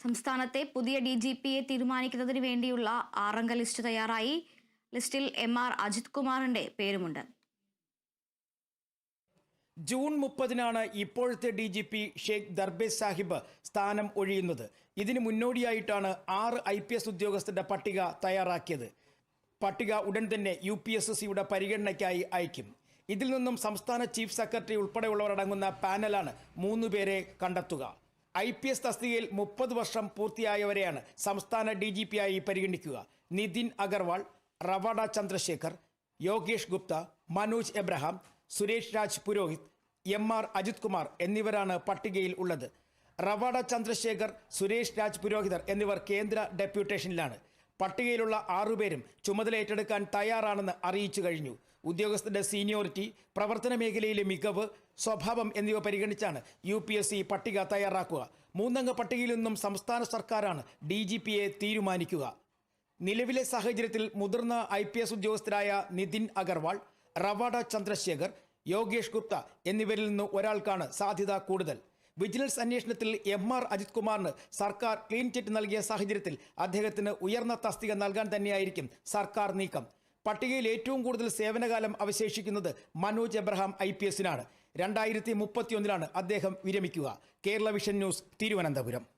സംസ്ഥാനത്തെ പുതിയ DGPയെ തീരുമാനിക്കുന്നതിന് വേണ്ടിയുള്ള 6-അംഗ ലിസ്റ്റ് തയ്യാറായി. ലിസ്റ്റിൽ MR അജിത് കുമാറിന്റെ പേരുമുണ്ട്. ജൂൺ 30-നാണ് ഇപ്പോഴത്തെ DGP ഷെയ്ഖ് ദർബേസ് സാഹിബ് സ്ഥാനം ഒഴിയുന്നത്. ഇതിന് മുന്നോടിയായിട്ടാണ് 6 IPS ഉദ്യോഗസ്ഥരുടെ പട്ടിക തയ്യാറാക്കിയത്. പട്ടിക ഉടൻ തന്നെ UPSSCയുടെ പരിഗണനയ്ക്കായി അയക്കും. ഇതിൽ നിന്നും സംസ്ഥാന ചീഫ് സെക്രട്ടറി ഉൾപ്പെടെയുള്ളവരടങ്ങുന്ന പാനലാണ് 3 പേരെ കണ്ടെത്തുക. IPS തസ്തികയിൽ 30 വർഷം പൂർത്തിയായവരെയാണ് സംസ്ഥാന DGP ആയി പരിഗണിക്കുക. നിതിൻ അഗർവാൾ, റവാഡ ചന്ദ്രശേഖർ, യോഗേഷ് ഗുപ്ത, മനോജ് എബ്രഹാം, സുരേഷ് രാജ് പുരോഹിത്, MR അജിത് കുമാർ എന്നിവരാണ് പട്ടികയിൽ ഉള്ളത്. റവാഡ ചന്ദ്രശേഖർ, സുരേഷ് രാജ് പുരോഹിതർ എന്നിവർ കേന്ദ്ര ഡെപ്യൂട്ടേഷനിലാണ്. പട്ടികയിലുള്ള 6 പേരും ചുമതല ഏറ്റെടുക്കാൻ തയ്യാറാണെന്ന് അറിയിച്ചു കഴിഞ്ഞു. ഉദ്യോഗസ്ഥരുടെ സീനിയോറിറ്റി, പ്രവർത്തന മേഖലയിലെ മികവ്, സ്വഭാവം എന്നിവ പരിഗണിച്ചാണ് UPSC പട്ടിക തയ്യാറാക്കുക. 3-അംഗ പട്ടികയിൽ നിന്നും സംസ്ഥാന സർക്കാരാണ് DGPയെ തീരുമാനിക്കുക. നിലവിലെ സാഹചര്യത്തിൽ മുതിർന്ന IPS ഉദ്യോഗസ്ഥരായ നിതിൻ അഗർവാൾ, റവാഡ ചന്ദ്രശേഖർ, യോഗേഷ് ഗുപ്ത എന്നിവരിൽ നിന്ന് ഒരാൾക്കാണ് സാധ്യത കൂടുതൽ. വിജിലൻസ് അന്വേഷണത്തിൽ MR അജിത് കുമാറിന് സർക്കാർ ക്ലീൻ ചിറ്റ് നൽകിയ സാഹചര്യത്തിൽ അദ്ദേഹത്തിന് ഉയർന്ന തസ്തിക നൽകാൻ തന്നെയായിരിക്കും സർക്കാർ നീക്കം. പട്ടികയിൽ ഏറ്റവും കൂടുതൽ സേവനകാലം അവശേഷിക്കുന്നത് മനോജ് എബ്രഹാം IPSനാണ്. 2031-ലാണ് അദ്ദേഹം വിരമിക്കുക. Kerala vision news, Thiruvananthapuram.